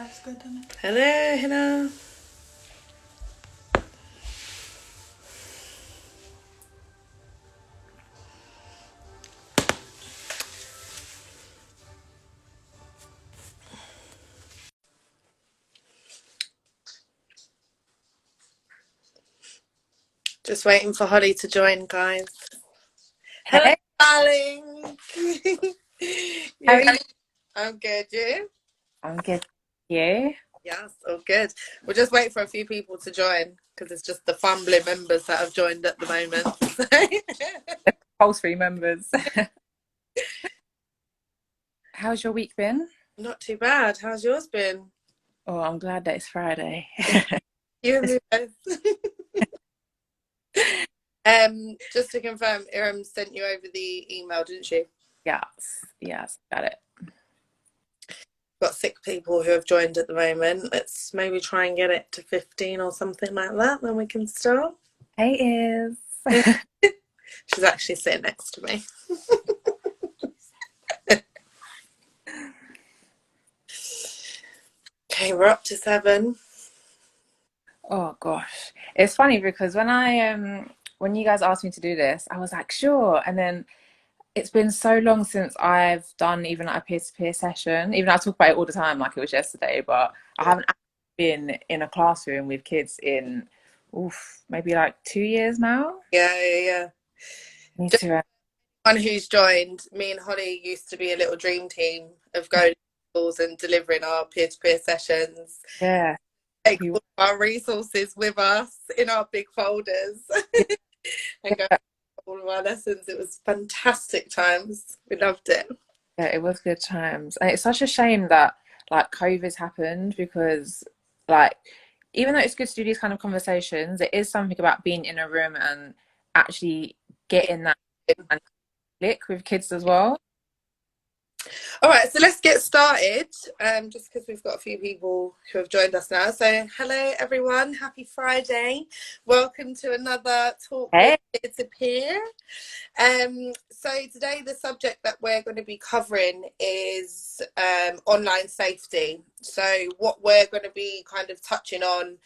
That's good, isn't it? Hello, hello. Just waiting for Holly to join, guys. Hello, Hey, darling. how You are you? okay? I'm good. You? I'm good. You? Yes, all good. We're just waiting for a few people to join because it's just the family members that have joined at the moment. Compulsory members. How's your week been? Not too bad. How's yours been? Oh, I'm glad that it's Friday. You and me both. Just to confirm, Iram sent you over the email, didn't she? Yes, got it. Got 6 people who have joined at the moment. Let's maybe try and get it to 15 or something like that, then we can start. Hey, Iz. She's actually sitting next to me. Okay, we're up to 7. Oh gosh, it's funny because when you guys asked me to do this, I was like, sure, and then it's been so long since I've done even like a peer-to-peer session. Even though I talk about it all the time, like it was yesterday, but I haven't actually been in a classroom with kids in, maybe like 2 years now. Yeah. Me Just too. one who's joined, me and Holly used to be a little dream team of going to schools and delivering our peer-to-peer sessions. Yeah. Take We, all our resources with us in our big folders yeah, and go all of our lessons. It was fantastic times. We loved it. yeah, it was good times. And it's such a shame that like COVID's happened because like even though it's good to do these kind of conversations, it is something about being in a room and actually getting that click with kids as well. All right, so let's get started. Just because we've got a few people who have joined us now. So, hello everyone, happy Friday. Welcome to another talk with Hey. Peer to Peer. So today the subject that we're going to be covering is online safety. So what we're going to be kind of touching on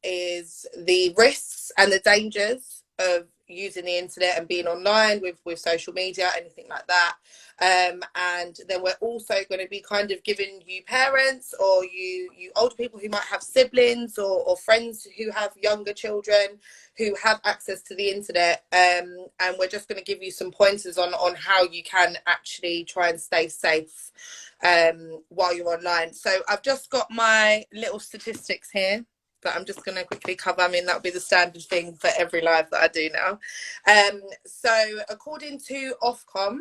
is the risks and the dangers of using the internet and being online with social media, anything like that. And then we're also going to be kind of giving you parents or you older people who might have siblings or friends who have younger children who have access to the internet, and we're just going to give you some pointers on how you can actually try and stay safe while you're online. So I've just got my little statistics here that I'm just going to quickly cover. I mean, that'll be the standard thing for every live that I do now. So according to Ofcom,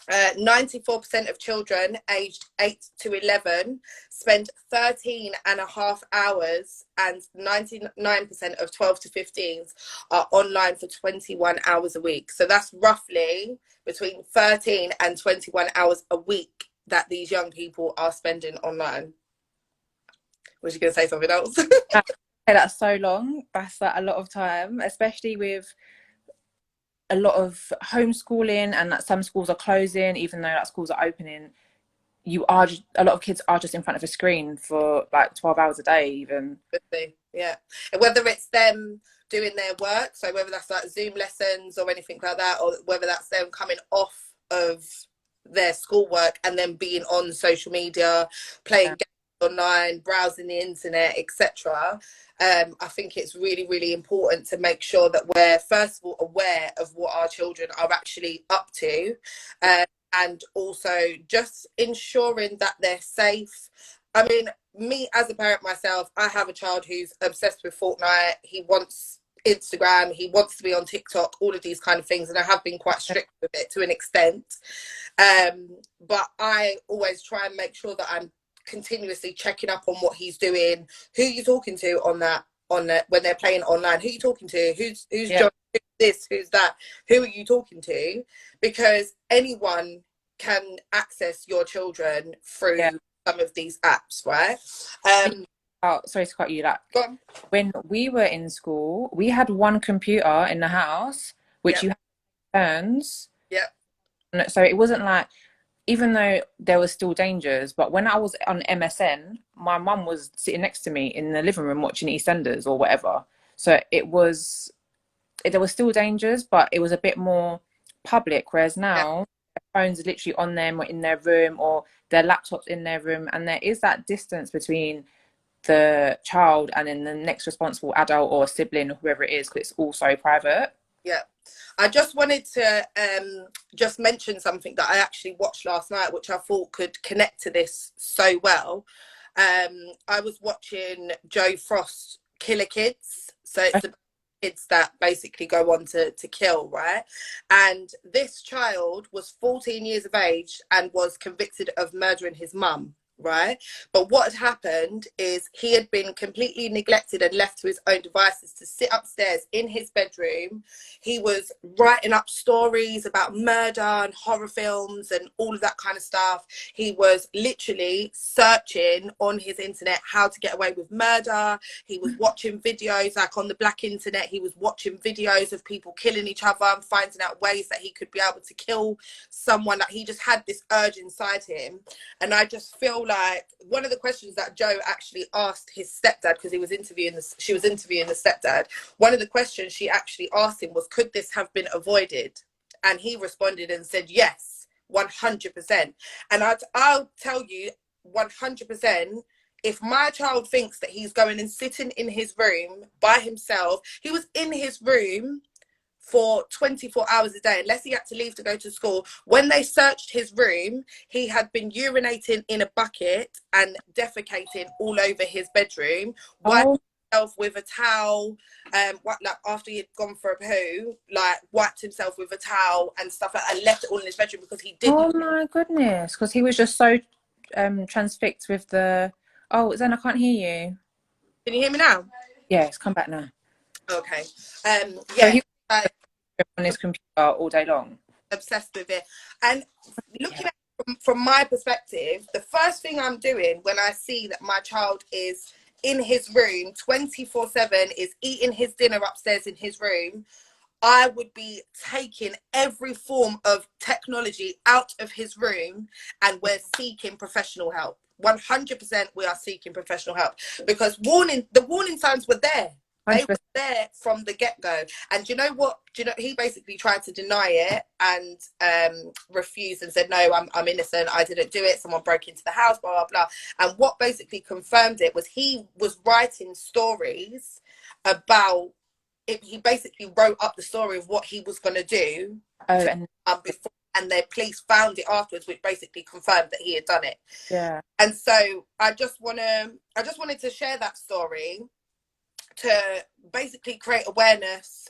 94% of children aged 8 to 11 spend 13 and a half hours, and 99% of 12 to 15s are online for 21 hours a week. So that's roughly between 13 and 21 hours a week that these young people are spending online. Was you going to say something else? That's so long. That's like a lot of time, especially with a lot of homeschooling and that some schools are closing, even though that schools are opening. A lot of kids are just in front of a screen for like 12 hours a day, even. Yeah, and whether it's them doing their work, so whether that's like Zoom lessons or anything like that, or whether that's them coming off of their schoolwork and then being on social media, playing Yeah. games online, browsing the internet, etc. I think it's really, really important to make sure that we're first of all aware of what our children are actually up to, and also just ensuring that they're safe. I mean, me as a parent myself, I have a child who's obsessed with Fortnite. He wants Instagram, he wants to be on TikTok, all of these kind of things, and I have been quite strict with it to an extent. But I always try and make sure that I'm continuously checking up on what he's doing, who you're talking to on that when they're playing online, who you talking to, who's Yeah. job, who's this, who's that, who are you talking to, because anyone can access your children Yeah. through some of these apps, right? Oh, sorry to cut you. Like Go on. when we were in school, we had one computer in the house, which Yeah, you had turns. yeah, So it wasn't like even though there was still dangers, but when I was on MSN, my mum was sitting next to me in the living room watching EastEnders or whatever. So there was still dangers, but it was a bit more public. Whereas Yeah, now, their phones are literally on them or in their room or their laptops in their room, and there is that distance between the child and then the next responsible adult or sibling or whoever it is, because it's all so private. yeah. I just wanted to just mention something that I actually watched last night, which I thought could connect to this so well. I was watching Joe Frost Killer Kids. So it's the kids that basically go on to kill, right? And this child was 14 years of age and was convicted of murdering his mum, right? But what had happened is he had been completely neglected and left to his own devices to sit upstairs in his bedroom. He was writing up stories about murder and horror films and all of that kind of stuff. He was literally searching on his internet how to get away with murder. He was watching videos, like on the black internet, he was watching videos of people killing each other and finding out ways that he could be able to kill someone. That he just had this urge inside him. And I just feel like one of the questions that Joe actually asked his stepdad, because she was interviewing the stepdad, one of the questions she actually asked him was, could this have been avoided? And he responded and said, yes, 100%. And I'll tell you 100%, if my child thinks that he's going and sitting in his room by himself, he was in his room for 24 hours a day, unless he had to leave to go to school. When they searched his room, he had been urinating in a bucket and defecating all over his bedroom, wiped Oh, himself with a towel, like after he'd gone for a poo, like wiped himself with a towel and stuff like that, and left it all in his bedroom because he didn't. oh my goodness, because he was just so transfixed with the. Oh, Zen, I can't hear you. Can you hear me now? Yeah, it's come back now. Okay. So Yeah, he was on his computer all day long. obsessed with it. And Yeah, looking at it from my perspective, the first thing I'm doing when I see that my child is in his room 24/7, is eating his dinner upstairs in his room, I would be taking every form of technology out of his room, and we're seeking professional help. 100% we are seeking professional help, because the warning signs were there. They were 100%. there from the get-go. And do you know what? Do you know, he basically tried to deny it and refused and said, no, I'm innocent, I didn't do it, someone broke into the house, blah blah blah. And what basically confirmed it was he was writing stories about it. He basically wrote up the story of what he was going to do Oh, to, and before, and the police found it afterwards, which basically confirmed that he had done it. yeah, And so I just wanted to share that story to basically create awareness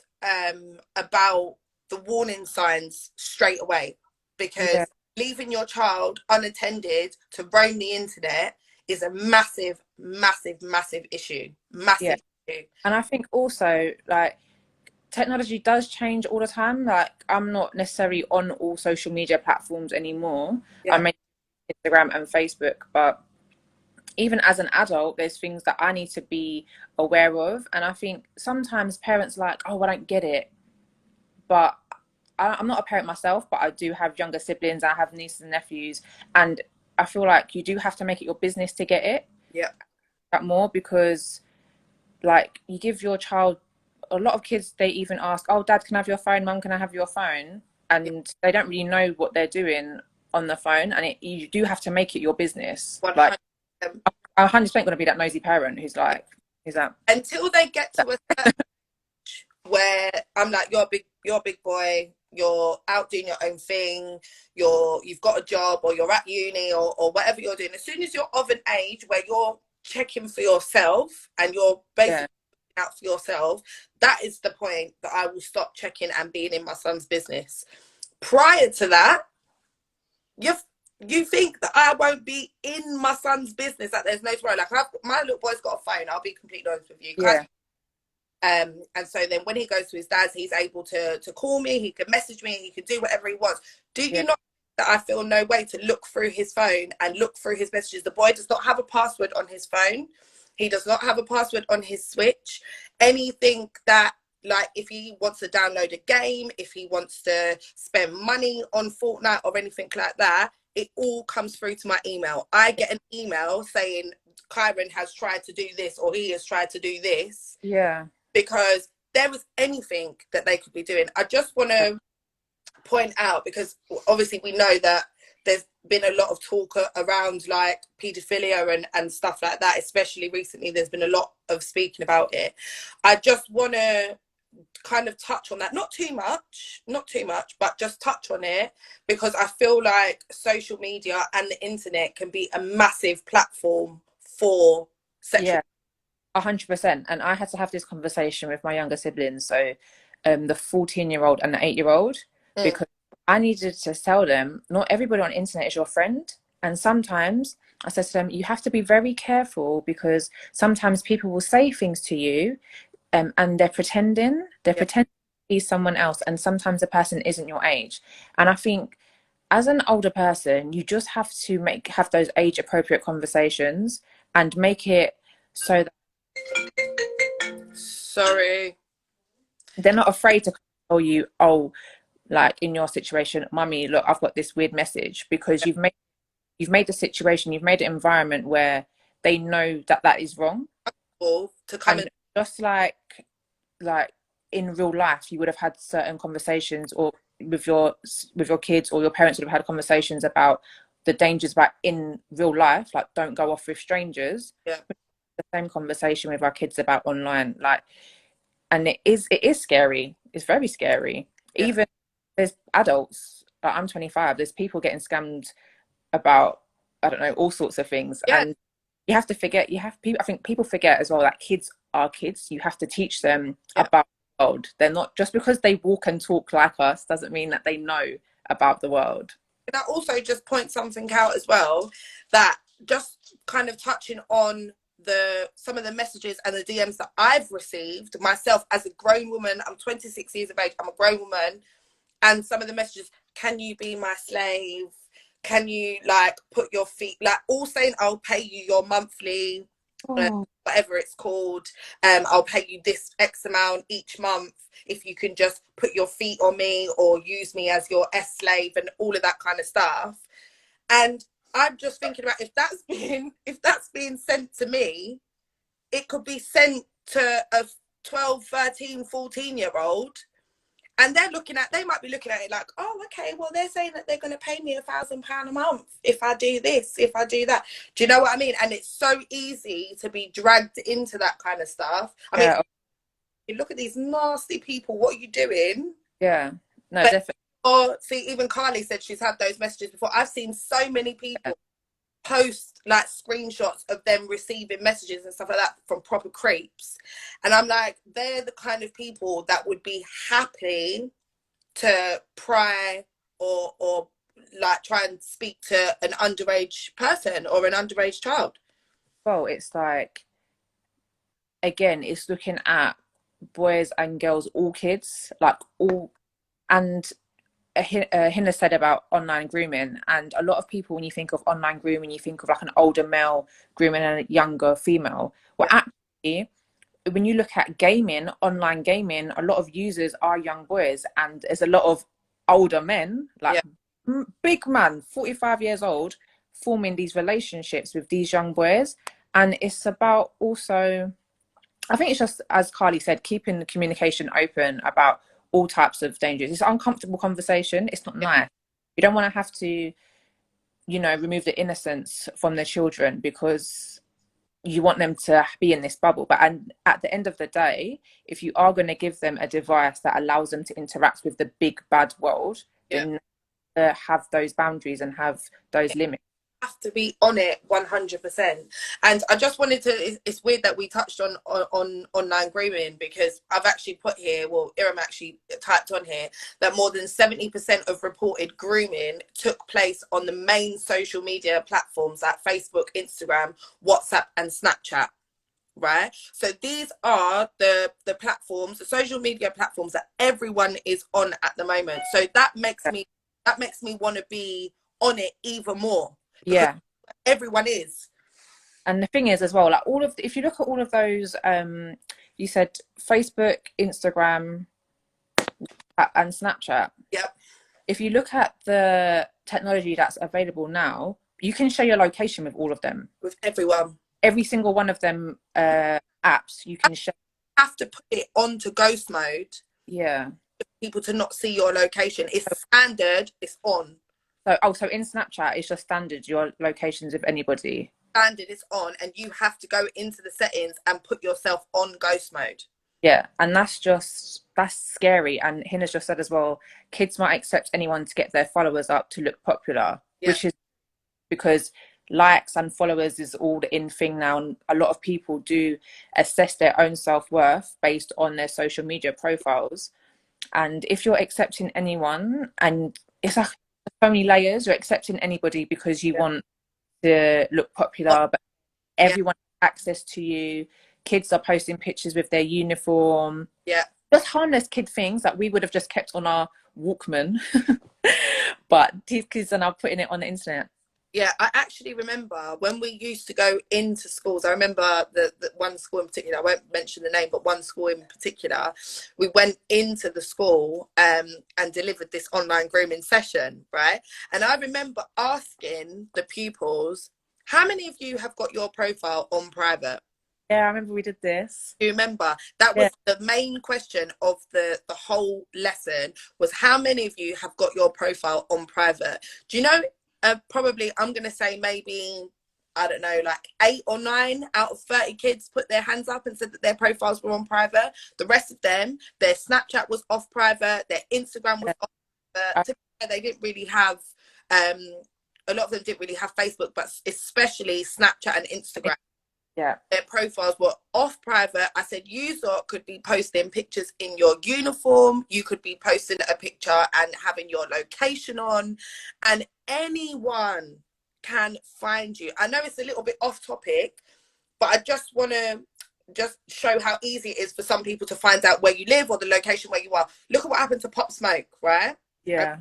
about the warning signs straight away, because yeah, leaving your child unattended to roam the internet is a massive, massive, massive issue. yeah. Massive issue. And I think also like technology does change all the time. Like I'm not necessarily on all social media platforms anymore. Yeah, I'm on Instagram and Facebook, but even as an adult, there's things that I need to be aware of. And I think sometimes parents are like, oh, I don't get it. But I'm not a parent myself, but I do have younger siblings. I have nieces and nephews. And I feel like you do have to make it your business to get it yeah, that more, because like you give your child, a lot of kids, they even ask, oh, dad, can I have your phone? Mum, can I have your phone? yeah. And they don't really know what they're doing on the phone. And you do have to make it your business. Like 100%. I'm 100% going to be that nosy parent who's like, who's that? Until they get to a certain where I'm like, you're a big boy, you're out doing your own thing, you've got a job, or you're at uni, or whatever you're doing. As soon as you're of an age where you're checking for yourself and you're Yeah, basically out for yourself, that is the point that I will stop checking and being in my son's business. Prior to that, you you think that I won't be in my son's business, that there's no tomorrow. Like my little boy's got a phone, I'll be completely honest with you. yeah, And so then when he goes to his dad's, he's able to call me, he can message me, he can do whatever he wants. Do yeah, you not that I feel no way to look through his phone and look through his messages? The boy does not have a password on his phone. He does not have a password on his Switch. Anything that, like, if he wants to download a game, if he wants to spend money on Fortnite or anything like that, it all comes through to my email. I get an email saying Kyron has tried to do this or he has tried to do this, Yeah. because there was anything that they could be doing. I just want to point out, because obviously we know that there's been a lot of talk around like paedophilia and stuff like that, especially recently. There's been a lot of speaking about it. I just want to kind of touch on that, not too much, but just touch on it, because I feel like social media and the internet can be a massive platform for sexual. Yeah. 100%. And I had to have this conversation with my younger siblings, so the 14-year-old and the 8-year-old, Mm. because I needed to tell them not everybody on the internet is your friend. And sometimes I said to them, you have to be very careful, because sometimes people will say things to you, and they're Yeah, pretending to be someone else, and sometimes the person isn't your age. And I think as an older person, you just have to have those age appropriate conversations and make it so sorry. they're not afraid to tell you, oh, like in your situation, mummy, look, I've got this weird message, because you've made the situation, you've made an environment where they know that that is wrong. Or to come and And just like in real life, you would have had certain conversations, or with your kids, or your parents would have had conversations about the dangers about in real life, like don't go off with strangers. yeah, The same conversation with our kids about online, like, and it is scary. It's very scary. yeah, Even there's adults, like I'm 25, there's people getting scammed about, I don't know, all sorts of things. yeah, And you have to forget, you have people, I think people forget as well that kids are kids. You have to teach them yeah. about the world. They're not, just because they walk and talk like us doesn't mean that they know about the world. Can I also just point something out as well, that just kind of touching on the some of the messages and the DMs that I've received myself as a grown woman. I'm 26 years of age. I'm a grown woman, and some of the messages: can you be my slave? Can you like put your feet, like all saying I'll pay you your monthly, Oh, whatever it's called, I'll pay you this X amount each month if you can just put your feet on me or use me as your slave and all of that kind of stuff. And I'm just thinking about, if that's being sent to me, it could be sent to a 12, 13, 14-year old, and they might be looking at it like, oh, okay, well, they're saying that they're going to pay me £1,000 a month if I do this, if I do that. Do you know what I mean? And it's so easy to be dragged into that kind of stuff. I mean, yeah, you look at these nasty people, what are you doing? yeah, no, But, definitely. or see, even Carly said she's had those messages before. I've seen so many people post like screenshots of them receiving messages and stuff like that from proper creeps, and I'm like, they're the kind of people that would be happy to pry or like try and speak to an underage person or an underage child. Well, it's like, again, it's looking at boys and girls, all kids, like all, and Hina said about online grooming, and a lot of people, when you think of online grooming, you think of like an older male grooming and a younger female. Well, Yeah, actually, when you look at gaming, online gaming, a lot of users are young boys, and there's a lot of older men, like yeah, big man, 45 years old, forming these relationships with these young boys. And it's about also, I think it's just, as Carly said, keeping the communication open about all types of dangers. It's an uncomfortable conversation. It's not yeah, nice. You don't want to have to, remove the innocence from the children, because you want them to be in this bubble. But and at the end of the day, if you are going to give them a device that allows them to interact with the big bad world, yeah. then have those boundaries and have those limits. Have to be on it 100%. And I just wanted to, it's weird that we touched on online grooming, because I've actually put here, well, Iram actually typed on here that more than 70% of reported grooming took place on the main social media platforms like Facebook, Instagram, WhatsApp and Snapchat. Right, so these are the platforms, the social media platforms that everyone is on at the moment. So that makes me want to be on it even more, because Yeah. everyone is. And the thing is as well, like if you look at all of those, you said Facebook, Instagram, and Snapchat, Yep. if you look at the technology that's available now, you can share your location with all of them. with everyone. Every single one of them apps you can share. Have to put it onto ghost mode Yeah. for people to not see your location. It's standard, it's on. So in Snapchat, it's just standard your locations with anybody. Standard, it's on, and you have to go into the settings and put yourself on ghost mode. Yeah, and that's scary. And Hina's just said as well, kids might accept anyone to get their followers up to look popular, Yeah, which is because likes and followers is all the in thing now. And a lot of people do assess their own self-worth based on their social media profiles. And if you're accepting anyone, and it's like so many layers, you're accepting anybody because you yeah, want to look popular, but yeah, everyone has access to you. Kids are posting pictures with their uniform, yeah. just harmless kid things that we would have just kept on our Walkman. But these kids are now putting it on the internet. Yeah, I actually remember when we used to go into schools. I remember the one school in particular, I won't mention the name, but one school in particular, we went into the school and delivered this online grooming session, right? And I remember asking the pupils, how many of you have got your profile on private? Yeah, I remember we did this. Do you remember? That Yeah, was the main question of the whole lesson, was how many of you have got your profile on private? Do you know, probably I'm going to say maybe, I don't know, like 8 or 9 out of 30 kids put their hands up and said that their profiles were on private. The rest of them, their Snapchat was off private, their Instagram was yeah, off private. To be fair, they didn't really have, a lot of them didn't really have Facebook, but especially Snapchat and Instagram, yeah, their profiles were off private. I said, you lot could be posting pictures in your uniform. You could be posting a picture and having your location on, and anyone can find you. I know it's a little bit off topic, but I just want to just show how easy it is for some people to find out where you live or the location where you are. Look at what happened to Pop Smoke, right? yeah,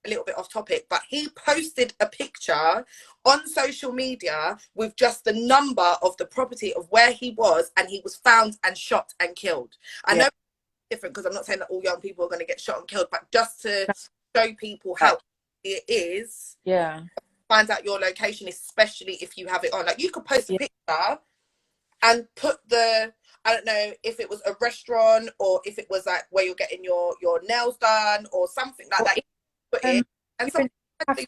A little bit off topic, but he posted a picture on social media with just the number of the property of where he was, and he was found and shot and killed. I know yeah. it's different, because I'm not saying that all young people are going to get shot and killed, but just to No, show people how like, easy it is yeah, to find out your location, especially if you have it on. Like, you could post a yeah. picture and put the, I don't know if it was a restaurant or if it was like where you're getting your nails done or something like Or that. Put it, and even someone,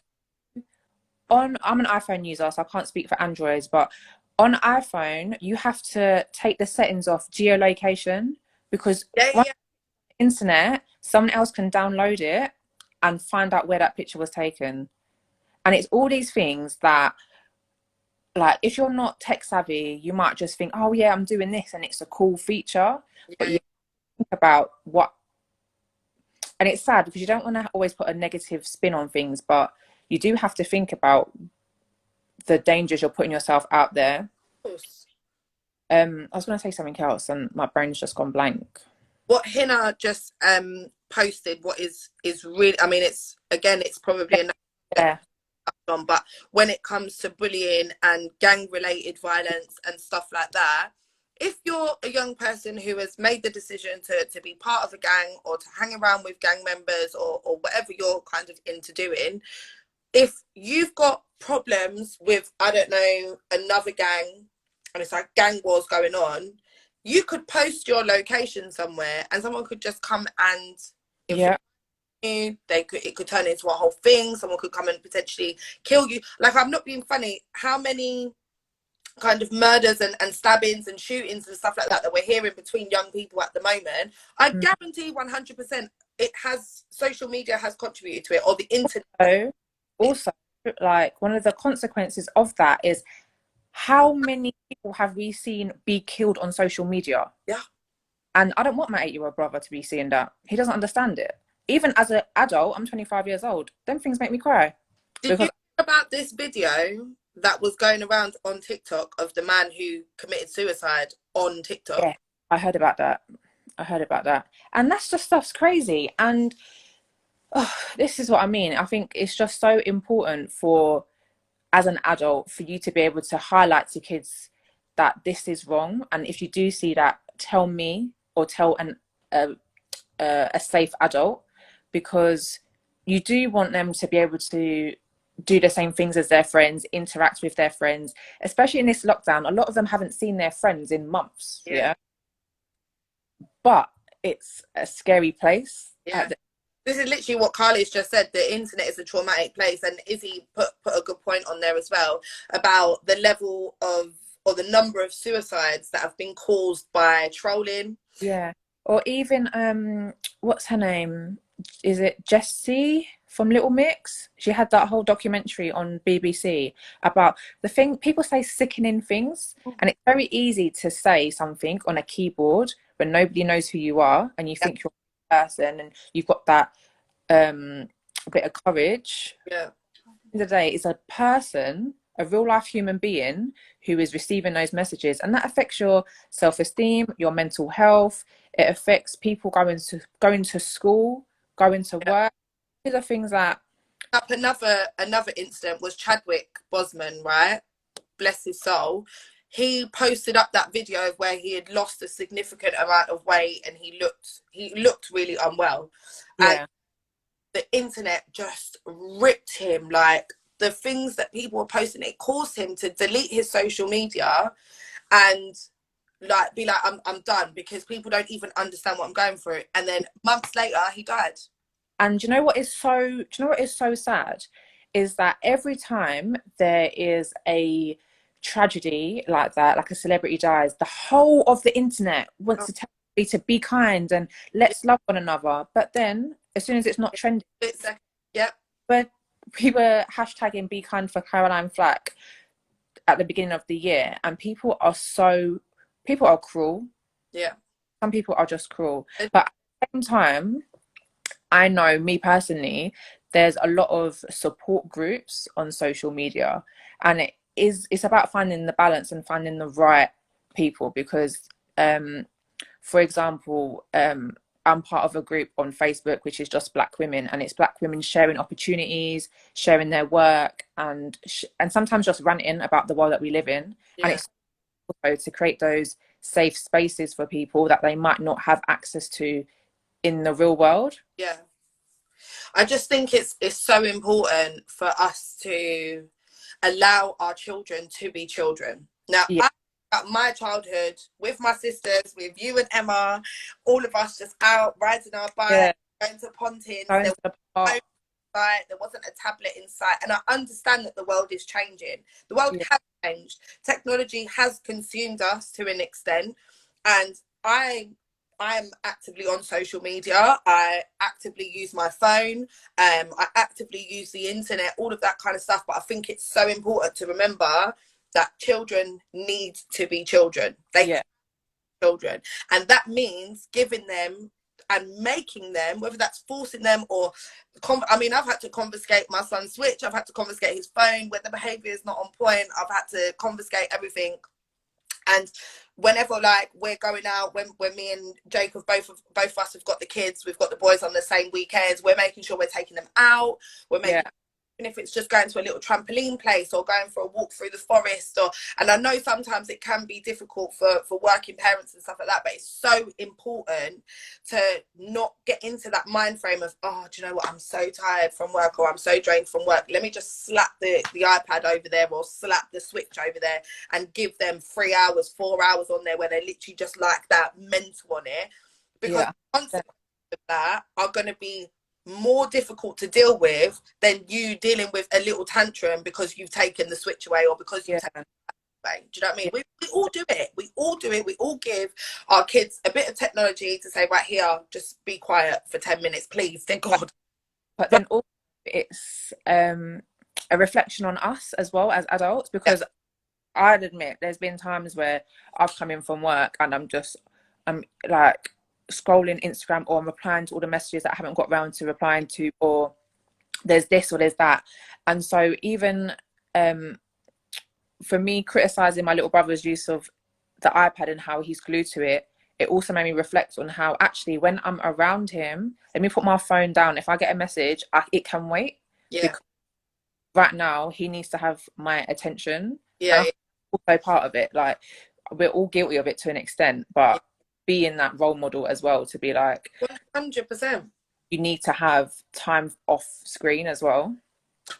on, I'm an iPhone user, so I can't speak for Androids, but on iPhone, you have to take the settings off geolocation, because yeah, on yeah, the internet, someone else can download it and find out where that picture was taken. And it's all these things that, like, if you're not tech savvy, you might just think, oh yeah, I'm doing this and it's a cool feature. But yeah, you think about what, and it's sad because you don't want to always put a negative spin on things, but you do have to think about the dangers you're putting yourself out there. of course. I was going to say something else and my brain's just gone blank. What Hina just posted, what is really, I mean, it's, again, it's probably enough Yeah, on, but when it comes to bullying and gang related violence and stuff like that, if you're a young person who has made the decision to be part of a gang or to hang around with gang members, or whatever you're kind of into doing, if you've got problems with, I don't know, another gang, and it's like gang wars going on, you could post your location somewhere and someone could just come and inform yeah, you. It could turn into a whole thing. Someone could come and potentially kill you. Like, I'm not being funny. How many kind of murders and stabbings and shootings and stuff like that we're hearing between young people at the moment? I mm. guarantee 100% it has, social media has contributed to it, or the internet. So also, like, one of the consequences of that is how many people have we seen be killed on social media? Yeah. And I don't want my 8-year-old brother to be seeing that. He doesn't understand it. Even as an adult, I'm 25 years old. Them things make me cry. Did you Because, hear about this video that was going around on TikTok of the man who committed suicide on TikTok? yeah, I heard about that. I heard about that. And that's just stuff's crazy. And oh, this is what I mean. I think it's just so important for, as an adult, for you to be able to highlight to kids that this is wrong. And if you do see that, tell me or tell a safe adult, because you do want them to be able to do the same things as their friends, interact with their friends, especially in this lockdown. A lot of them haven't seen their friends in months, Yeah. yeah. But it's a scary place. Yeah. This is literally what Carly's just said. The internet is a traumatic place, and Izzy put a good point on there as well about the level of or the number of suicides that have been caused by trolling. Yeah. Or even what's her name? Is it Jessie from Little Mix? She had that whole documentary on BBC about the thing people say sickening things, and it's very easy to say something on a keyboard when nobody knows who you are and you Yeah. think you're a person and you've got that um bit of courage. Yeah. End of the day, it's a person, a real life human being who is receiving those messages, and that affects your self-esteem, your mental health. It affects people going to school, going to Yeah. work. These are things that, Up another incident was Chadwick Boseman, right? Bless his soul. He posted up that video of where he had lost a significant amount of weight and he looked really unwell. And yeah, the internet just ripped him. Like the things that people were posting, it caused him to delete his social media and like be like, I'm done because people don't even understand what I'm going through. And then months later, he died. and you know what is so sad is that every time there is a tragedy like that, like a celebrity dies, the whole of the internet wants Oh, to tell you to be kind and yeah, let's love one another. But then, as soon as it's not trending, split second. Yep. where we were hashtagging "Be Kind" for Caroline Flack at the beginning of the year, and people are cruel. Yeah. Some people are just cruel, but at the same time, I know me personally, there's a lot of support groups on social media, and it's about finding the balance and finding the right people because for example, I'm part of a group on Facebook which is just Black women, and it's Black women sharing opportunities, sharing their work, and sometimes just ranting about the world that we live in. And Yeah. it's also to create those safe spaces for people that they might not have access to in the real world. Yeah. I just think it's so important for us to allow our children to be children. Now, Yeah, I about my childhood with my sisters, with you and Emma, all of us just out riding our bike, yeah, going to pontins. going There to the was no park. sight, there wasn't a tablet in sight, and I understand that the world is changing. The world Yeah, has changed. Technology has consumed us to an extent, and I'm actively on social media. I actively use my phone. I actively use the internet, all of that kind of stuff. But I think it's so important to remember that children need to be children. They yeah, children, and that means giving them and making them, whether that's forcing them or I mean, I've had to confiscate my son's switch. I've had to confiscate his phone when the behavior is not on point. I've had to confiscate everything. And whenever like we're going out, when me and Jacob both of us have got the kids, we've got the boys on the same weekends, we're making sure we're taking them out, we're yeah, making, even if it's just going to a little trampoline place or going for a walk through the forest. Or and I know sometimes it can be difficult for working parents and stuff like that, but it's so important to not get into that mind frame of, oh, do you know what, I'm so tired from work or I'm so drained from work, let me just slap the iPad over there or slap the switch over there and give them 3 hours, 4 hours on there where they're literally just like that mental on it. Because yeah, consequences of that are going to be more difficult to deal with than you dealing with a little tantrum because you've taken the switch away or because you've yeah, taken it away. Do you know what I mean? yeah. We all do it. We all do it. We all give our kids a bit of technology to say, right here, just be quiet for 10 minutes, please. Thank But, God. but But then also it's a reflection on us as well as adults, yeah, because I'd admit there's been times where I've come in from work and I'm like scrolling Instagram or I'm replying to all the messages that I haven't got around to replying to, or there's this or there's that. And so even um for me criticizing my little brother's use of the iPad and how he's glued to it, it also made me reflect on how actually when I'm around him, let me put my phone down. If I get a message, it can wait, yeah, because right now he needs to have my attention. And yeah, I'm also part of it. Like we're all guilty of it to an extent, yeah. but being that role model as well to be like, 100%. you need to have time off screen as well.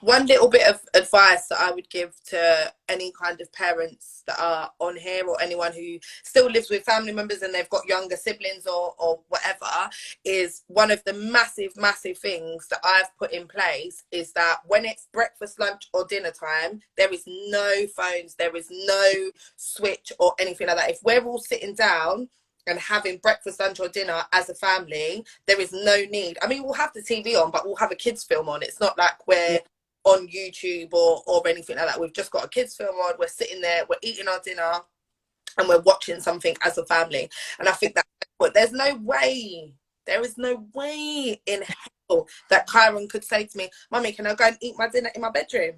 One little bit of advice that I would give to any kind of parents that are on here, or anyone who still lives with family members and they've got younger siblings or whatever, is one of the massive things that I've put in place is that when it's breakfast, lunch or dinner time, there is no phones, there is no switch or anything like that. If we're all sitting down and having breakfast, lunch or dinner as a family, there is no need. I mean, we'll have the TV on, but we'll have a kids film on. It's not like we're on YouTube or anything like that. We've just got a kids film on, we're sitting there, we're eating our dinner and we're watching something as a family. And I think that, but there's no way, there is no way in hell that Kyron could say to me, Mummy, can I go and eat my dinner in my bedroom?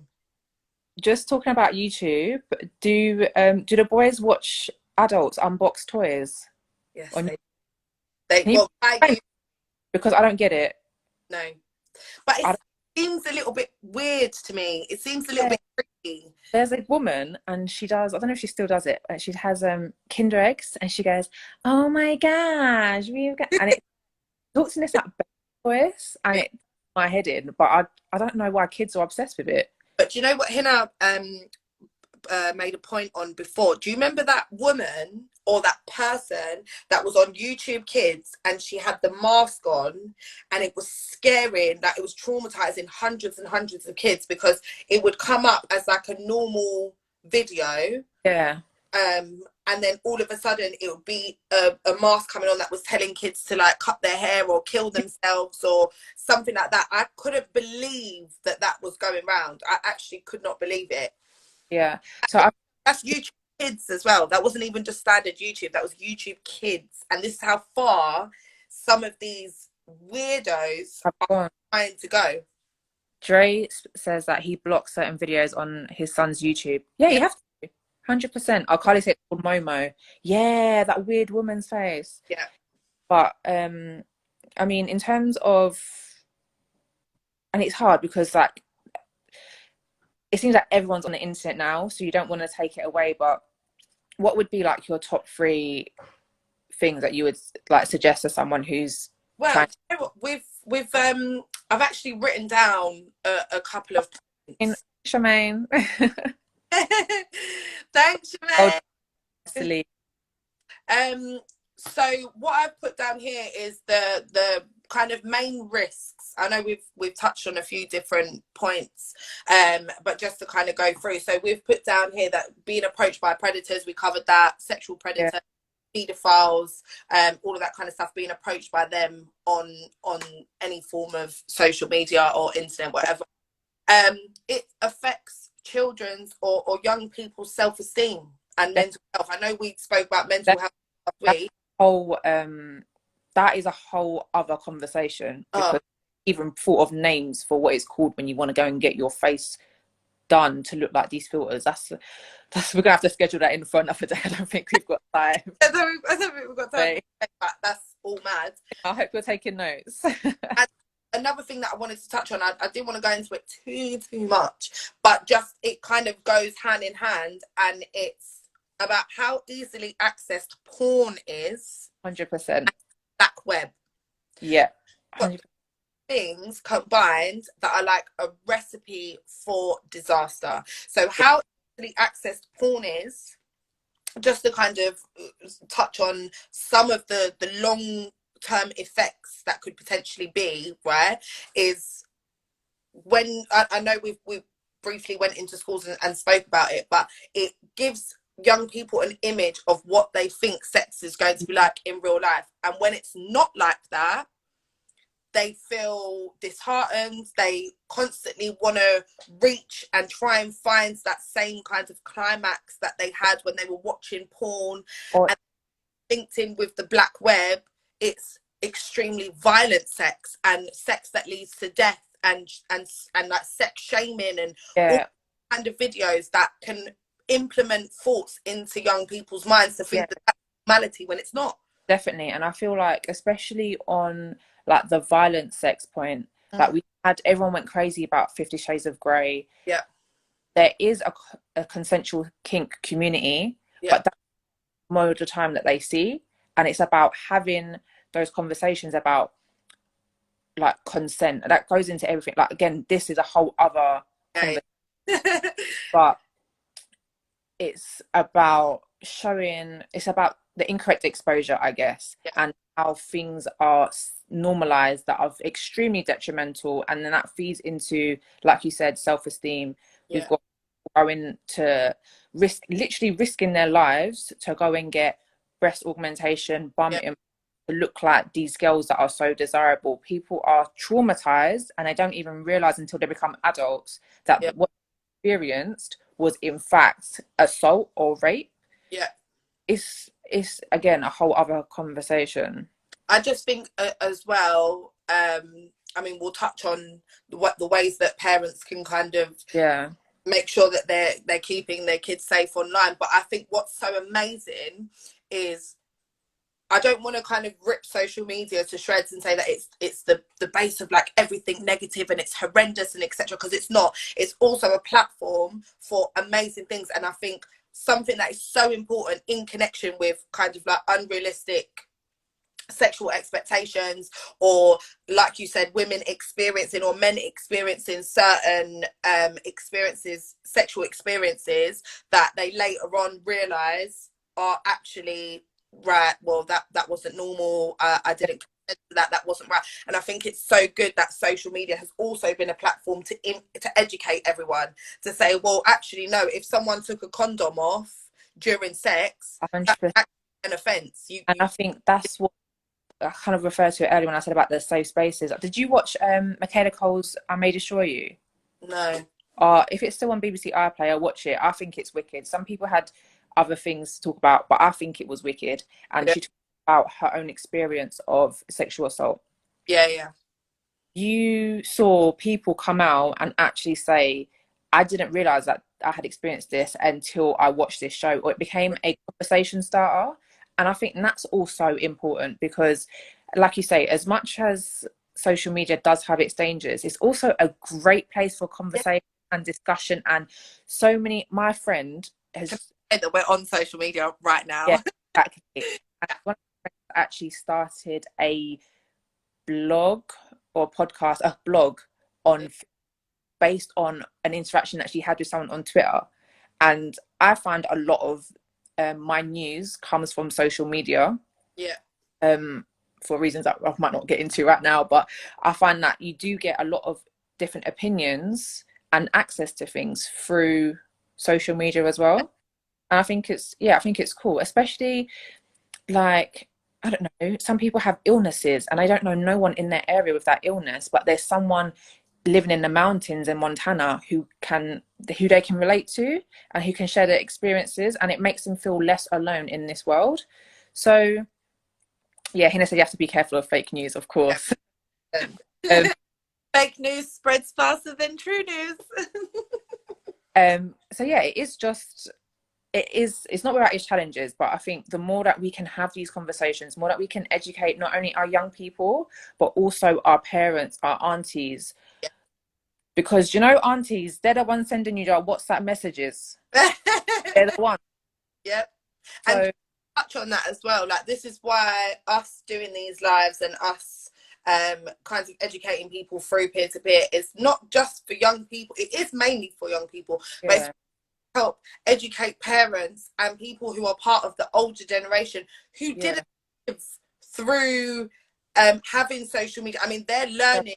Just talking about YouTube, do the boys watch adults unbox toys? Yes, On, they can you well, I because I don't get it. no, but I it seems a little bit weird to me. It seems a little yeah. bit creepy. There's a woman and she does, I don't know if she still does it, but she has Kinder eggs and she goes, "Oh my gosh, we've got," and it talks in this like voice and it my head in, but I don't know why kids are obsessed with it. But do you know what Hina made a point on before? Do you remember that woman or that person that was on YouTube Kids and she had the mask on and it was scaring, that it was traumatizing hundreds and hundreds of kids because it would come up as like a normal video, Yeah. and then all of a sudden it would be a mask coming on that was telling kids to like cut their hair or kill themselves or something like that. I couldn't believe that that was going round. I actually could not believe it. Yeah. So That's YouTube Kids as well. That wasn't even just standard YouTube. That was YouTube Kids. And this is how far some of these weirdos I've are gone. trying to go. Dre says that he blocks certain videos on his son's YouTube. Yeah, Yeah, you have to. 100%. I'll Carly said it's called Momo. Yeah, that weird woman's face. yeah. But I mean, in terms of, and it's hard because like it seems like everyone's on the internet now, so you don't want to take it away. But what would be like your top three things that you would like suggest to someone who's Well, trying? you know what? With I've actually written down a couple of In points. Charmaine. Thanks, Oh, Sinead. silly. So what I've put down here is the kind of main risks. I know we've touched on a few different points, but just to kind of go through. So we've put down here that being approached by predators, we covered that, sexual Yeah. predators, pedophiles, all of that kind of stuff, being approached by them on any form of social media or internet, whatever. It affects children's or young people's self-esteem and mental health. I know we spoke about mental That, health last that's week. whole that is a whole other conversation Oh, because even thought of names for what it's called when you want to go and get your face done to look like these filters. That's we're gonna have to schedule that in for another day. I don't think we've got time. I don't think we've got time, but that's all mad. I hope you're taking notes. And another thing that I wanted to touch on, I didn't want to go into it too much, but just it kind of goes hand in hand, and it's about how easily accessed porn is. 100%. Black web. Yeah. Got 100%. things combined that are like a recipe for disaster. So how easily accessed porn is, just to kind of touch on some of the long term effects that could potentially be, right, is when I know we briefly went into schools and spoke about it, but it gives young people an image of what they think sex is going to be like in real life, and when it's not like that, they feel disheartened. They constantly want to reach and try and find that same kind of climax that they had when they were watching porn. Or And linked in with the black web, it's extremely violent sex and sex that leads to death and like sex shaming and all yeah, kind of videos that can implement thoughts into young people's minds to yeah, think that that's normality when it's not. definitely. And I feel like especially on like the violent sex point, like Mm. we had everyone went crazy about 50 Shades of Grey. Yeah, There is a consensual kink community, yeah, but that's more of the time that they see. And it's about having those conversations about like consent. That goes into everything. Like again, this is a whole other Okay. conversation, but it's about showing, it's about the incorrect exposure, I guess, Yeah, and how things are normalized that are extremely detrimental, and then that feeds into, like you said, self-esteem. We've yeah, got going to literally risking their lives to go and get breast augmentation, bum yeah, implants, to look like these girls that are so desirable. People are traumatized and they don't even realize until they become adults that yeah, what they experienced was in fact assault or rape. yeah. It's again a whole other conversation. I just think as well. I mean, we'll touch on the ways that parents can kind of Yeah, make sure that they're keeping their kids safe online. But I think what's so amazing is I don't want to kind of rip social media to shreds and say that it's the base of like everything negative and it's horrendous and etc. Because it's not. It's also a platform for amazing things, and I think something that is so important in connection with kind of like unrealistic sexual expectations, or like you said, women experiencing or men experiencing certain experiences, sexual experiences that they later on realize are actually right. Well, that wasn't normal. I didn't that wasn't right. And I think it's so good that social media has also been a platform to educate everyone, to say, well, actually no, if someone took a condom off during sex, that's 100%. actually an offense. And You I think that's what I kind of referred to it earlier when I said about the safe spaces. Did you watch Michaela Cole's I May Destroy You? No. If it's still on BBC iPlayer, watch it. I think it's wicked. Some people had other things to talk about, but I think it was wicked. And Yeah, she talked about her own experience of sexual assault. yeah, yeah, You saw people come out and actually say, I didn't realize that I had experienced this until I watched this show, or it became a conversation starter. And I think that's also important because, like you say, as much as social media does have its dangers, it's also a great place for yeah. conversation and discussion. And so many, my friend Can has, I say that we're on social media right yeah, now? exactly. And one of my friends actually started a blog or podcast, a blog on based on an interaction that she had with someone on Twitter. And I find a lot of my news comes from social media, Yeah, um, for reasons that I might not get into right now. But I find that you do get a lot of different opinions and access to things through social media as well. And I think I think it's cool, especially like, I don't know, some people have illnesses and I don't know no one in their area with that illness, but there's someone living in the mountains in Montana who they can relate to and who can share their experiences, and it makes them feel less alone in this world. So yeah, Hina said you have to be careful of fake news, of course. um, fake news spreads faster than true news. so yeah, it's not without its challenges, but I think the more that we can have these conversations, more that we can educate not only our young people but also our parents, our aunties, because you know aunties, they're the ones sending you your WhatsApp messages. They're the ones. Yep. And So touch on that as well. Like, this is why us doing these lives and us kinds of educating people through peer to peer is not just for young people. It is mainly for young people, but it's yeah, help educate parents and people who are part of the older generation who yeah, didn't live through having social media. I mean, they're learning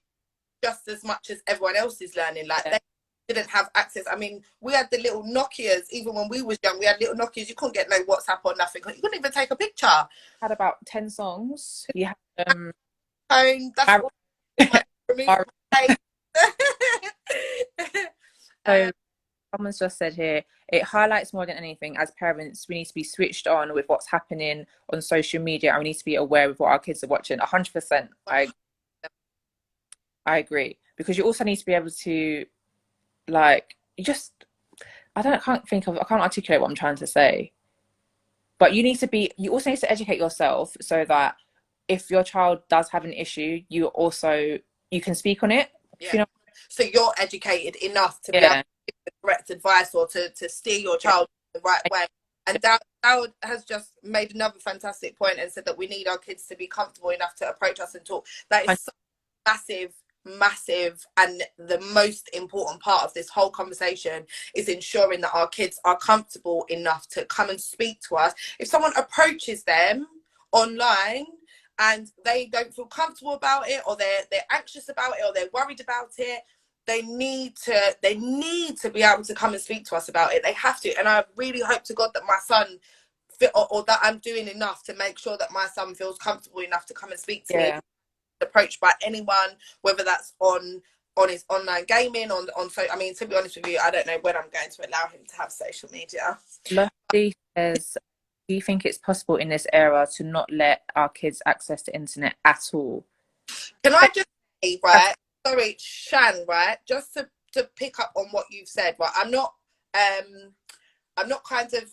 just as much as everyone else is learning. Like, yeah. they didn't have access. I mean, we had the little Nokias. Even when we was young, we had little Nokias. You couldn't get no WhatsApp or nothing. You couldn't even take a picture. Had about 10 songs. You had Phone, that's Mar- all my removable Mar- case. so someone's just said here, it highlights more than anything, as parents, we need to be switched on with what's happening on social media and we need to be aware of what our kids are watching. 100%. I agree. Because you also need to be able to, like, you just, I can't articulate what I'm trying to say. But you also need to educate yourself so that if your child does have an issue, you can speak on it. If Yeah. you know, So you're educated enough to be able yeah, to give the correct advice, or to steer your yeah, child the right way. And Dowd has just made another fantastic point and said that we need our kids to be comfortable enough to approach us and talk. That is massive, massive, and the most important part of this whole conversation is ensuring that our kids are comfortable enough to come and speak to us. If someone approaches them online and they don't feel comfortable about it, or they're anxious about it, or they're worried about it, they need to be able to come and speak to us about it. They have to. And I really hope to God that my son or that I'm doing enough to make sure that my son feels comfortable enough to come and speak to me, Yeah. approached by anyone, whether that's on his online gaming, so I mean, to be honest with you, I don't know when I'm going to allow him to have social media. Lottie says, do you think it's possible in this era to not let our kids access the internet at all? Can I just say, right, sorry, Shan, right, just to pick up on what you've said, right, I'm not kind of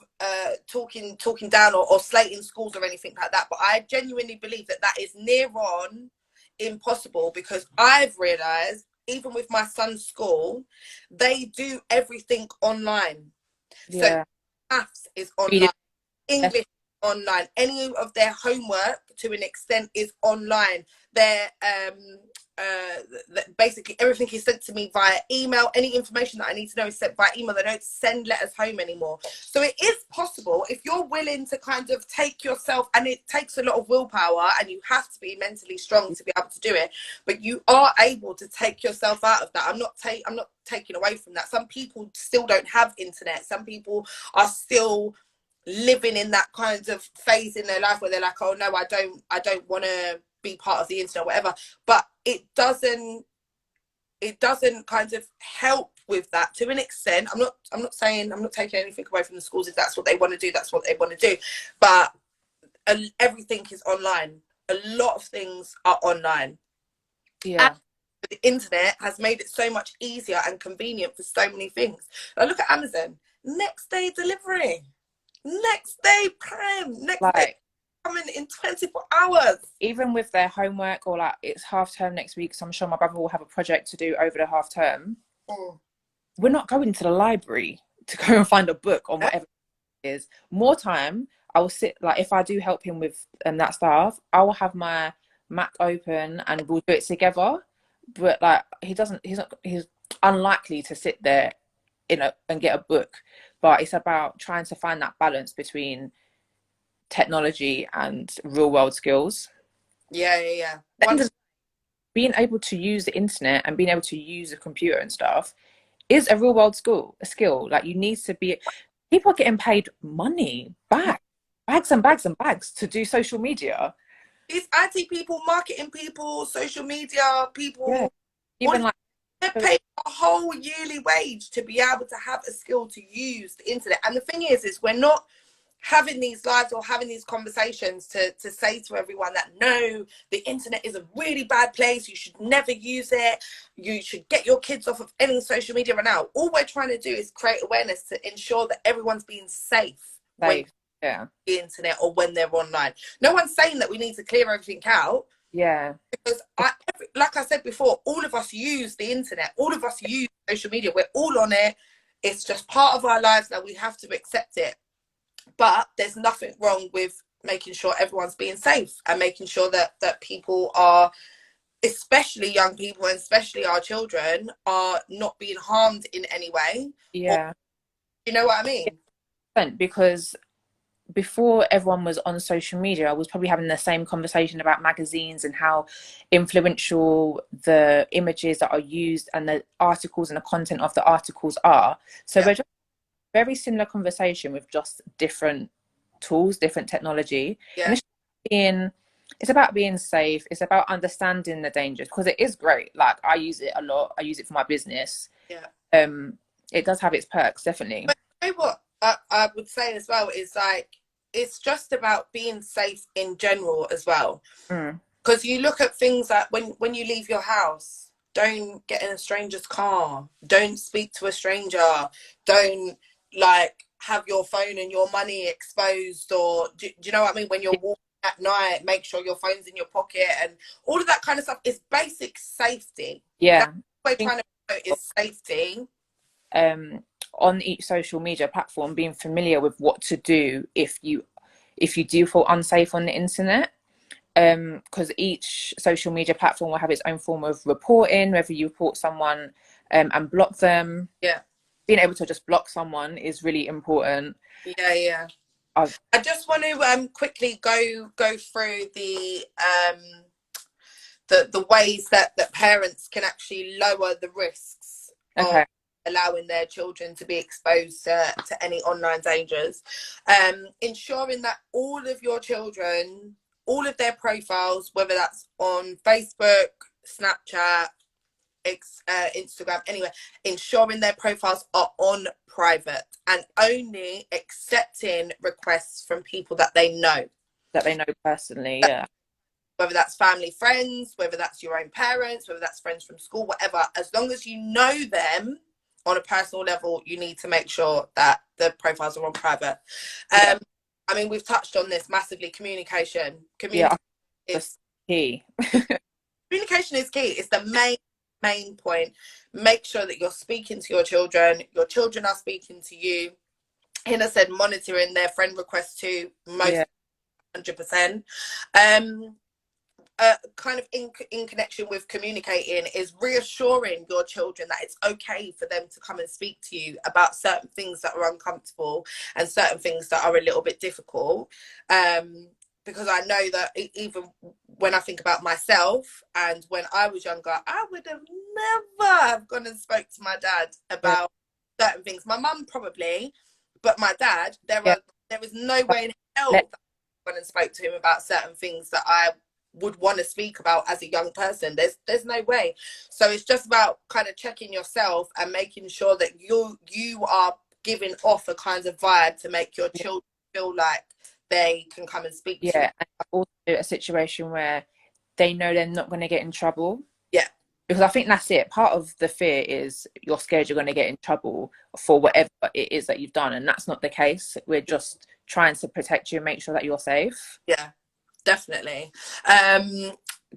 talking down or slating schools or anything like that, but I genuinely believe that that is near on impossible, because I've realised, even with my son's school, they do everything online. So Yeah. maths is online, Reading. English online, any of their homework to an extent is online. Their basically everything is sent to me via email. Any information that I need to know is sent via email. They don't send letters home anymore. So it is possible, if you're willing to kind of take yourself, and it takes a lot of willpower and you have to be mentally strong to be able to do it, but you are able to take yourself out of that. I'm not taking away from that. Some people still don't have internet. Some people are still living in that kind of phase in their life where they're like, oh no, I don't want to be part of the internet, whatever. But it doesn't kind of help with that to an extent. I'm not saying, I'm not taking anything away from the schools. If that's what they want to do, that's what they want to do. But everything is online. A lot of things are online. And Yeah. the internet has made it so much easier and convenient for so many things. Now look at Amazon, next day delivery, next day prime, next day Like, coming in 24 hours. even with their homework, or like it's half term next week, so I'm sure my brother will have a project to do over the half term. Mm. We're not going to the library to go and find a book on Yeah. whatever it is. More time, I will sit, like if I do help him with that stuff, I will have my Mac open and we'll do it together. But like he's unlikely to sit there, and get a book. But it's about trying to find that balance between technology and real world skills. Yeah. And being able to use the internet and being able to use a computer and stuff is a real world skill. Like you need to be, people are getting paid money, bags and bags and bags to do social media. These IT people, marketing people, social media Yeah. people, all Even like, they're paid a whole yearly wage to be able to have a skill to use the internet. And the thing is we're not having these lives or having these conversations to say to everyone that no, the internet is a really bad place, you should never use it, you should get your kids off of any social media right now. All we're trying to do is create awareness to ensure that everyone's being safe when yeah, the internet or when they're online. No one's saying that we need to clear everything out, yeah, because like I said before, all of us use the internet, all of us use social media, we're all on it. It's just part of our lives now, we have to accept it. But there's nothing wrong with making sure everyone's being safe and making sure that people are, especially young people and especially our children, are not being harmed in any way. Or, yeah. you know what I mean? Because before everyone was on social media, I was probably having the same conversation about magazines and how influential the images that are used and the articles and the content of the articles are. So Yeah. we're just very similar conversation with just different tools, different technology. And Yeah. it's about being safe. It's about understanding the dangers, because it is great. Like I use it a lot. I use it for my business. Yeah. It does have its perks, definitely. But you know what I would say as well is, like, it's just about being safe in general as well. Mm. Because you look at things like when you leave your house, don't get in a stranger's car, don't speak to a stranger, don't like have your phone and your money exposed, or do you know what I mean? When you're walking at night, make sure your phone's in your pocket, and all of that kind of stuff is basic safety. That's Yeah. what we're I think trying to promote, is safety. on each social media platform, being familiar with what to do if you do feel unsafe on the internet. because each social media platform will have its own form of reporting, whether you report someone and block them. Yeah. Being able to just block someone is really important. Yeah. I've, I just want to quickly go through the ways that parents can actually lower the risks of okay. allowing their children to be exposed to any online dangers. Ensuring that all of your children, all of their profiles, whether that's on Facebook, Snapchat, Instagram, anywhere, ensuring their profiles are on private and only accepting requests from people that they know. That they know personally, yeah. Whether that's family, friends, whether that's your own parents, whether that's friends from school, whatever, as long as you know them on a personal level, you need to make sure that the profiles are on private. Yeah. I mean, we've touched on this massively. Communication. Yeah, Is that's key. communication is key. It's the main point. Make sure that you're speaking to your children are speaking to you. Hina said monitoring their friend requests too, most Yeah. 100%. Kind of in connection with communicating is reassuring your children that it's okay for them to come and speak to you about certain things that are uncomfortable and certain things that are a little bit difficult. Because I know that even when I think about myself and when I was younger, I would have never have gone and spoke to my dad Yeah. about certain things. My mum probably, but my dad, Yeah. there was no way in Let, hell that I went and spoke to him about certain things that I would want to speak about as a young person. There's no way. So it's just about kind of checking yourself and making sure that you are giving off a kind of vibe to make your children feel like they can come and speak to you. yeah. And also a situation where they know they're not going to get in trouble. Yeah. Because I think that's it. Part of the fear is you're scared you're going to get in trouble for whatever it is that you've done. And that's not the case. We're just trying to protect you and make sure that you're safe. Yeah, definitely.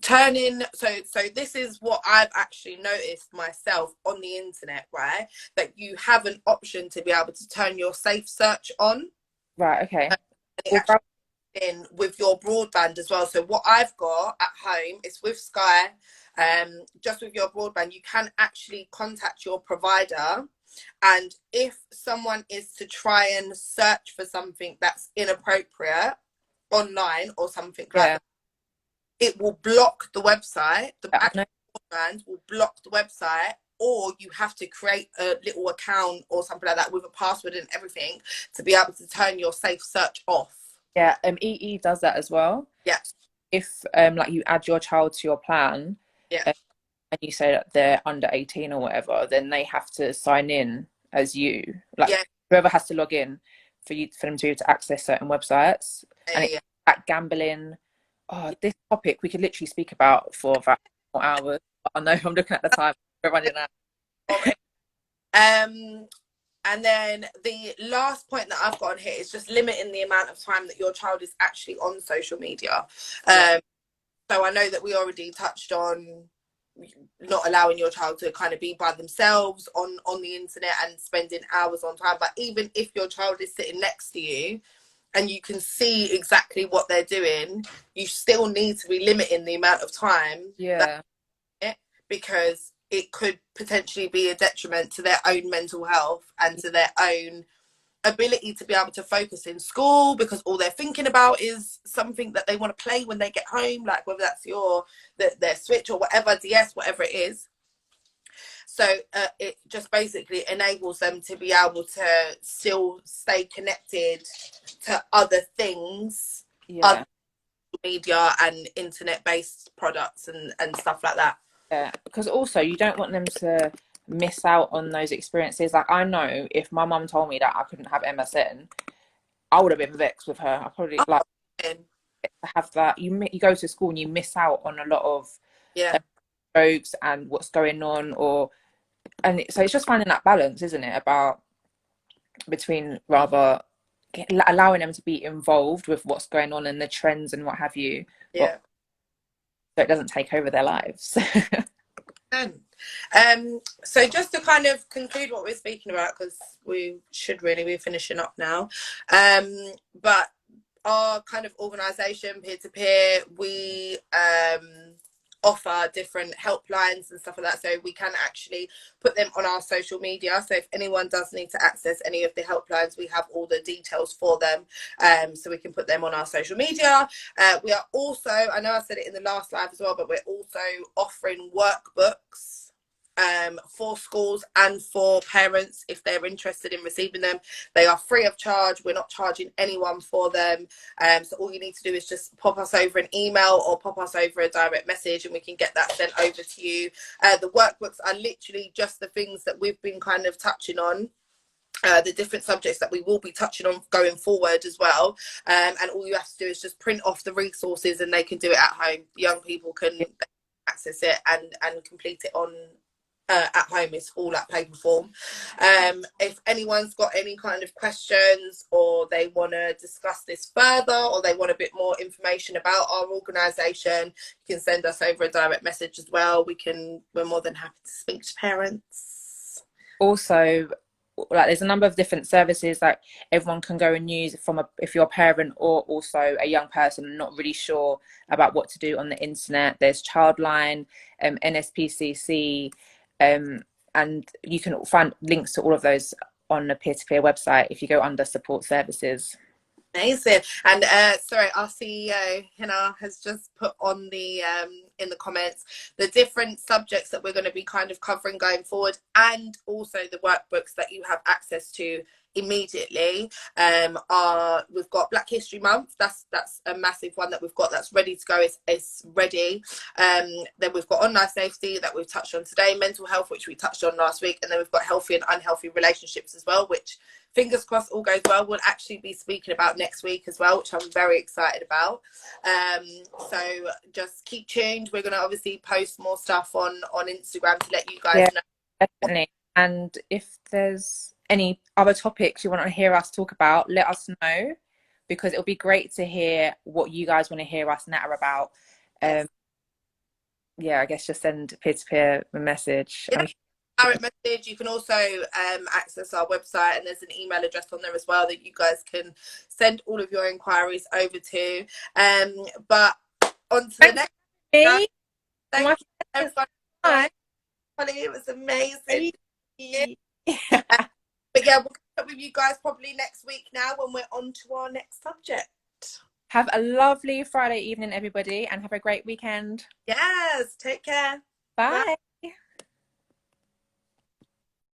So this is what I've actually noticed myself on the internet, right? That you have an option to be able to turn your safe search on. Right. Okay. It Well, actually in with your broadband as well. So what I've got at home is with Sky, just with your broadband, you can actually contact your provider. And if someone is to try and search for something that's inappropriate online or something like yeah. that, it will block the website. The I actual know. broadband will block the website, or you have to create a little account or something like that with a password and everything to be able to turn your safe search off. Yeah. EE does that as well. Yeah. If like you add your child to your plan, Yeah. um, and you say that they're under 18 or whatever, then they have to sign in as you. Like Yeah. whoever has to log in for them to be able to access certain websites. And it's Yeah. like gambling. Oh, this topic we could literally speak about for about 4 hours. I know I'm looking at the time. We're running out. Um, and then the last point that I've got on here is just limiting the amount of time that your child is actually on social media. Yeah. So I know that we already touched on not allowing your child to kind of be by themselves on the internet and spending hours on time. But even if your child is sitting next to you and you can see exactly what they're doing, you still need to be limiting the amount of time Yeah. because it could potentially be a detriment to their own mental health and to their own ability to be able to focus in school, because all they're thinking about is something that they want to play when they get home, like whether that's their Switch or whatever, DS, whatever it is. So it just basically enables them to be able to still stay connected to other things, other Yeah. media and internet based products and stuff like that. Yeah. Because also you don't want them to miss out on those experiences. Like I know if my mum told me that I couldn't have MSN, I would have been vexed with her. I probably like Oh, to have that. You go to school and you miss out on a lot of yeah. jokes and what's going on, so it's just finding that balance, isn't it? About between rather allowing them to be involved with what's going on and the trends and what have you, but Yeah. so it doesn't take over their lives. So just to kind of conclude what we're speaking about, because we should really be finishing up now, but our kind of organisation, peer to peer, we offer different helplines and stuff like that. So we can actually put them on our social media. So if anyone does need to access any of the helplines, we have all the details for them. So we can put them on our social media. We are also, I know I said it in the last live as well, but we're also offering workbooks for schools and for parents if they're interested in receiving them. They are free of charge. We're not charging anyone for them. So all you need to do is just pop us over an email or pop us over a direct message and we can get that sent over to you. The workbooks are literally just the things that we've been kind of touching on. The different subjects that we will be touching on going forward as well, and all you have to do is just print off the resources and they can do it at home. Young people can access it and complete it on at home. It's all at paper form. If anyone's got any kind of questions or they want to discuss this further or they want a bit more information about our organisation, you can send us over a direct message as well. We're more than happy to speak to parents. Also, like there's a number of different services that everyone can go and use if you're a parent or also a young person not really sure about what to do on the internet. There's Childline, NSPCC, and you can find links to all of those on the peer-to-peer website if you go under support services. Amazing. And sorry, our CEO Hina has just put on the in the comments the different subjects that we're going to be kind of covering going forward, and also the workbooks that you have access to immediately. We've got Black History Month. That's a massive one that we've got that's ready to go. It's ready. Then we've got online safety that we've touched on today, mental health, which we touched on last week, and then we've got healthy and unhealthy relationships as well, which fingers crossed all goes well, we'll actually be speaking about next week as well, which I'm very excited about. So just keep tuned. We're going to obviously post more stuff on Instagram to let you guys know. Definitely. And if there's any other topics you want to hear us talk about, let us know, because it'll be great to hear what you guys want to hear us natter about. Yeah, I guess just send peer-to-peer a message. Yeah. Direct message. You can also access our website, and there's an email address on there as well that you guys can send all of your inquiries over to. But on to the next. Me. Thank you, everyone. Holly, it was amazing. But yeah, we'll catch up with you guys probably next week now when we're on to our next subject. Have a lovely Friday evening, everybody, and have a great weekend. Yes, take care. Bye. Bye.